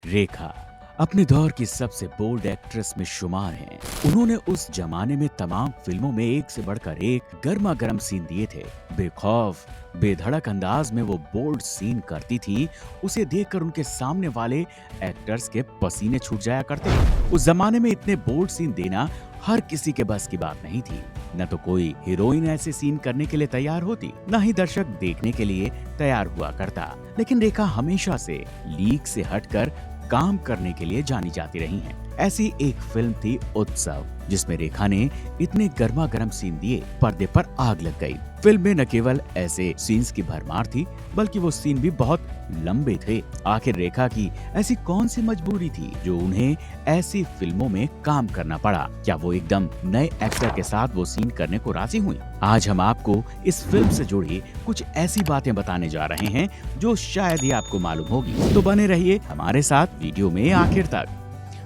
रेखा अपने दौर की सबसे बोल्ड एक्ट्रेस में शुमार हैं। उन्होंने उस जमाने में तमाम फिल्मों में एक से बढ़कर एक गर्मा गर्म सीन दिए थे। बेखौफ बेधड़क अंदाज में वो बोल्ड सीन करती थी, उसे देखकर उनके सामने वाले एक्टर्स के पसीने छूट जाया करते थे। उस जमाने में इतने बोल्ड सीन देना हर किसी के बस की बात नहीं थी। न तो कोई हीरोइन ऐसे सीन करने के लिए तैयार होती, न ही दर्शक देखने के लिए तैयार हुआ करता। लेकिन रेखा हमेशा से लीक से हटकर काम करने के लिए जानी जाती रही हैं। ऐसी एक फिल्म थी उत्सव, जिसमें रेखा ने इतने गर्मा गर्म सीन दिए, पर्दे पर आग लग गई। फिल्म में न केवल ऐसे सीन्स की भरमार थी, बल्कि वो सीन भी बहुत लंबे थे। आखिर रेखा की ऐसी कौन सी मजबूरी थी जो उन्हें ऐसी फिल्मों में काम करना पड़ा? क्या वो एकदम नए एक्टर के साथ वो सीन करने को राजी हुई? आज हम आपको इस फिल्म से जुड़ी कुछ ऐसी बातें बताने जा रहे हैं जो शायद ही आपको मालूम होगी। तो बने रहिए हमारे साथ वीडियो में आखिर तक।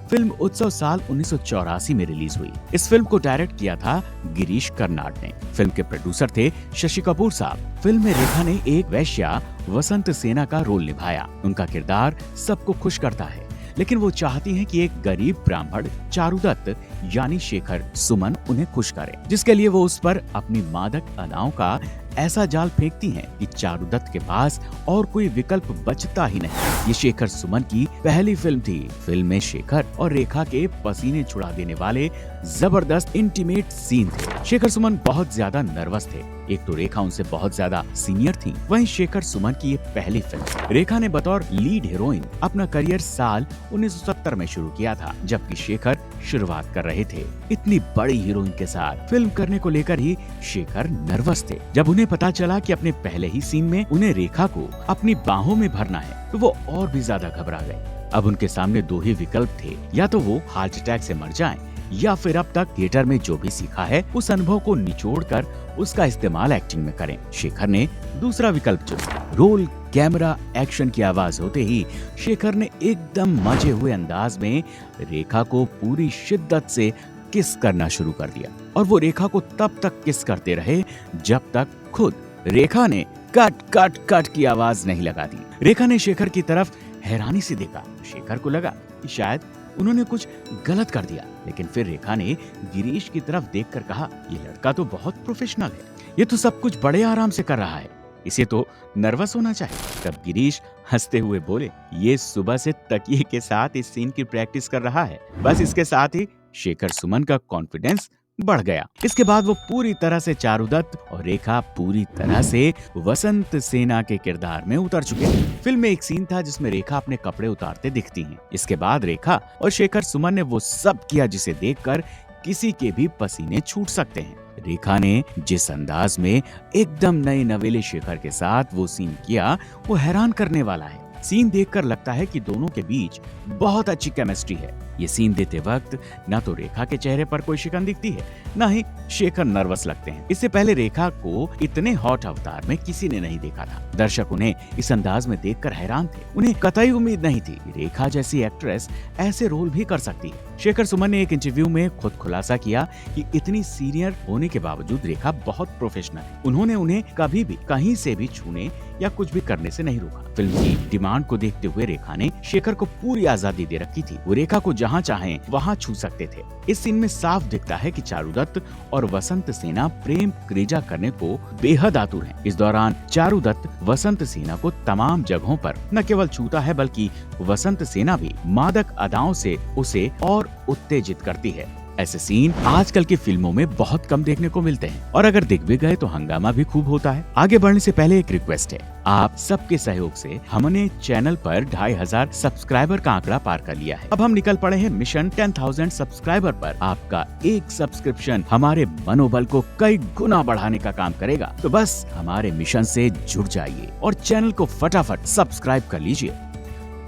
फिल्म उत्सव साल 1984 में रिलीज हुई। इस फिल्म को डायरेक्ट किया था गिरीश कर्नाड ने। फिल्म के प्रोड्यूसर थे शशि कपूर साहब। फिल्म में रेखा ने एक वैश्या वसंत सेना का रोल निभाया। उनका किरदार सबको खुश करता है, लेकिन वो चाहती हैं कि एक गरीब ब्राह्मण चारुदत्त यानी शेखर सुमन उन्हें खुश करे, जिसके लिए वो उस पर अपनी मादक अदाओं का ऐसा जाल फेंकती हैं कि चारुदत्त के पास और कोई विकल्प बचता ही नहीं। ये शेखर सुमन की पहली फिल्म थी। फिल्म में शेखर और रेखा के पसीने छुड़ा देने वाले जबरदस्त इंटीमेट सीन थे। शेखर सुमन बहुत ज्यादा नर्वस थे। एक तो रेखा उनसे बहुत ज्यादा सीनियर थी, वहीं शेखर सुमन की ये पहली फिल्म। रेखा ने बतौर लीड हीरोइन अपना करियर साल 1970 में शुरू किया था, जबकि शेखर शुरुआत कर रहे थे। इतनी बड़ी हीरोइन के साथ फिल्म करने को लेकर ही शेखर नर्वस थे। जब उन्हें पता चला कि अपने पहले ही सीन में उन्हें रेखा को अपनी बाहों में भरना है, तो वो और भी ज्यादा घबरा गए। अब उनके सामने दो ही विकल्प थे, या तो वो हार्ट अटैक से मर जाएं, या फिर अब तक थिएटर में जो भी सीखा है उस अनुभव को निचोड़कर उसका इस्तेमाल एक्टिंग में करें। शेखर ने दूसरा विकल्प चुना। रोल कैमरा एक्शन की आवाज होते ही शेखर ने एकदम मजे हुए अंदाज में रेखा को पूरी शिद्दत से किस करना शुरू कर दिया, और वो रेखा को तब तक किस करते रहे जब तक खुद रेखा ने कट कट कट की आवाज नहीं लगा दी। रेखा ने शेखर की तरफ हैरानी से देखा। शेखर को लगा कि शायद उन्होंने कुछ गलत कर दिया, लेकिन फिर रेखा ने गिरीश की तरफ देखकर कहा, ये लड़का तो बहुत प्रोफेशनल है, ये तो सब कुछ बड़े आराम से कर रहा है, इसे तो नर्वस होना चाहिए। तब गिरीश हंसते हुए बोले, ये सुबह से तकिए के साथ इस सीन की प्रैक्टिस कर रहा है। बस इसके साथ ही शेखर सुमन का कॉन्फिडेंस बढ़ गया। इसके बाद वो पूरी तरह से चारुदत्त और रेखा पूरी तरह से वसंत सेना के किरदार में उतर चुके थे। फिल्म में एक सीन था जिसमें रेखा अपने कपड़े उतारते दिखती हैं। इसके बाद रेखा और शेखर सुमन ने वो सब किया जिसे देखकर किसी के भी पसीने छूट सकते हैं। रेखा ने जिस अंदाज में एकदम नए नवेले शेखर के साथ वो सीन किया, वो हैरान करने वाला है। सीन देखकर लगता है कि दोनों के बीच बहुत अच्छी केमिस्ट्री है। ये सीन देते वक्त न तो रेखा के चेहरे पर कोई शिकन दिखती है, न ही शेखर नर्वस लगते हैं। इससे पहले रेखा को इतने हॉट अवतार में किसी ने नहीं देखा था। दर्शक उन्हें इस अंदाज में देखकर हैरान थे। उन्हें कतई उम्मीद नहीं थी कि रेखा जैसी एक्ट्रेस ऐसे रोल भी कर सकती है। शेखर सुमन ने एक इंटरव्यू में खुद खुलासा किया कि इतनी सीनियर होने के बावजूद रेखा बहुत प्रोफेशनल है। उन्होंने उन्हें कभी भी कहीं से भी छूने या कुछ भी करने से नहीं रोका। फिल्म की डिमांड को देखते हुए रेखा ने शेखर को पूरी आजादी दे रखी थी। वो रेखा को जहां चाहें वहां छू सकते थे। इस सीन में साफ दिखता है कि चारुदत्त और वसंत सेना प्रेम क्रीजा करने को बेहद आतुर हैं। इस दौरान चारुदत्त वसंत सेना को तमाम जगहों पर न केवल छूता है, बल्कि वसंत सेना भी मादक अदाओं से उसे और उत्तेजित करती है। ऐसे सीन आजकल की फिल्मों में बहुत कम देखने को मिलते हैं, और अगर दिख भी गए तो हंगामा भी खूब होता है। आगे बढ़ने से पहले एक रिक्वेस्ट है, आप सबके सहयोग से हमने चैनल पर 2500 सब्सक्राइबर का आंकड़ा पार कर लिया है। अब हम निकल पड़े हैं मिशन 10,000 सब्सक्राइबर पर। आपका एक सब्सक्रिप्शन हमारे मनोबल को कई गुना बढ़ाने का काम करेगा। तो बस हमारे मिशन से जुड़ जाइए और चैनल को फटाफट सब्सक्राइब कर लीजिए।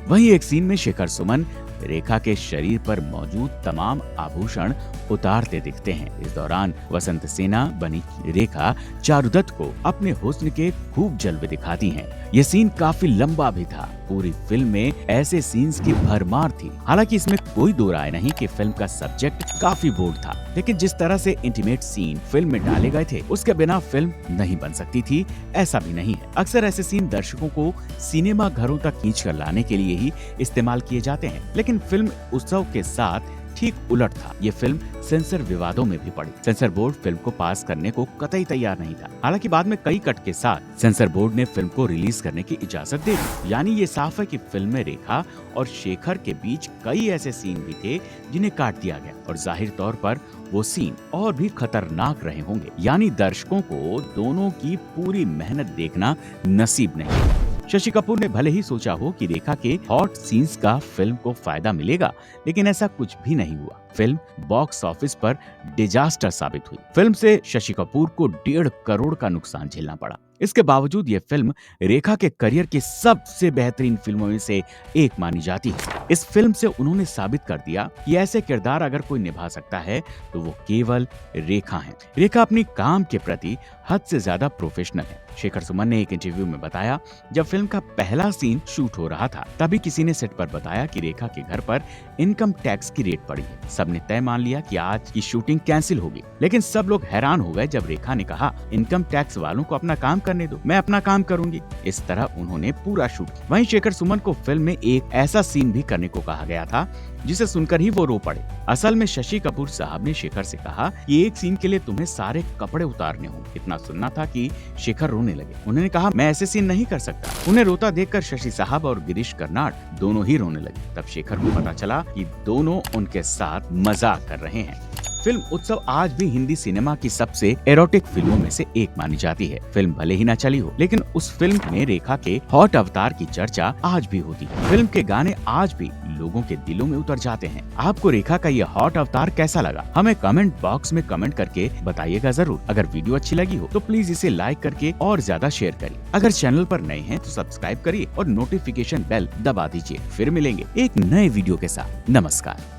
वहीं एक सीन में शेखर सुमन रेखा के शरीर पर मौजूद तमाम आभूषण उतारते दिखते हैं। इस दौरान वसंत सेना बनी रेखा चारुदत्त को अपने हुस्न के खूब जलवे दिखाती हैं। ये सीन काफी लंबा भी था। पूरी फिल्म में ऐसे सीन्स की भरमार थी। हालांकि इसमें कोई दो राय नहीं कि फिल्म का सब्जेक्ट काफी बोल्ड था, लेकिन जिस तरह से इंटीमेट सीन फिल्म में डाले गए थे उसके बिना फिल्म नहीं बन सकती थी, ऐसा भी नहीं है। अक्सर ऐसे सीन दर्शकों को सिनेमा घरों तक खींच कर लाने के लिए ही इस्तेमाल किए जाते हैं, लेकिन फिल्म उत्सव के साथ ठीक उलट था। ये फिल्म सेंसर विवादों में भी पड़ी। सेंसर बोर्ड फिल्म को पास करने को कतई तैयार नहीं था। हालांकि बाद में कई कट के साथ सेंसर बोर्ड ने फिल्म को रिलीज करने की इजाजत दे दी। यानी ये साफ है कि फिल्म में रेखा और शेखर के बीच कई ऐसे सीन भी थे जिन्हें काट दिया गया, और जाहिर तौर पर वो सीन और भी खतरनाक रहे होंगे। यानी दर्शकों को दोनों की पूरी मेहनत देखना नसीब नहीं। शशि कपूर ने भले ही सोचा हो कि रेखा के हॉट सीन्स का फिल्म को फायदा मिलेगा, लेकिन ऐसा कुछ भी नहीं हुआ। फिल्म बॉक्स ऑफिस पर डिजास्टर साबित हुई। फिल्म से शशि कपूर को 1.5 करोड़ का नुकसान झेलना पड़ा। इसके बावजूद ये फिल्म रेखा के करियर की सबसे बेहतरीन फिल्मों में से एक मानी जाती है। इस फिल्म से उन्होंने साबित कर दिया कि ऐसे किरदार अगर कोई निभा सकता है तो वो केवल रेखा है। रेखा अपनी काम के प्रति हद से ज्यादा प्रोफेशनल है। शेखर सुमन ने एक इंटरव्यू में बताया, जब फिल्म का पहला सीन शूट हो रहा था तभी किसी ने सेट पर बताया कि रेखा के घर पर इनकम टैक्स की रेड पड़ी है। सबने तय मान लिया कि आज की शूटिंग कैंसिल होगी, लेकिन सब लोग हैरान हो गए जब रेखा ने कहा, इनकम टैक्स वालों को अपना काम करने दो, मैं अपना काम करूंगी। इस तरह उन्होंने पूरा शूट किया। वहीं शेखर सुमन को फिल्म में एक ऐसा सीन भी करने को कहा गया था जिसे सुनकर ही वो रो पड़े। असल में शशि कपूर साहब ने शेखर से कहा कि एक सीन के लिए तुम्हें सारे कपड़े उतारने होंगे। इतना सुनना था कि शेखर रोने लगे। उन्होंने कहा, मैं ऐसे सीन नहीं कर सकता। उन्हें रोता देखकर शशि साहब और गिरीश कर्नाड दोनों ही रोने लगे। तब शेखर को पता चला कि दोनों उनके साथ मजाक कर रहे हैं। फिल्म उत्सव आज भी हिंदी सिनेमा की सबसे एरोटिक फिल्मों में से एक मानी जाती है। फिल्म भले ही न चली हो, लेकिन उस फिल्म में रेखा के हॉट अवतार की चर्चा आज भी होती है। फिल्म के गाने आज भी लोगों के दिलों में उतर जाते हैं। आपको रेखा का ये हॉट अवतार कैसा लगा? हमें कमेंट बॉक्स में कमेंट करके बताइएगा जरूर। अगर वीडियो अच्छी लगी हो तो प्लीज इसे लाइक करके और ज्यादा शेयर करिए। अगर चैनल पर नए हैं तो सब्सक्राइब करिए और नोटिफिकेशन बेल दबा दीजिए। फिर मिलेंगे एक नए वीडियो के साथ। नमस्कार।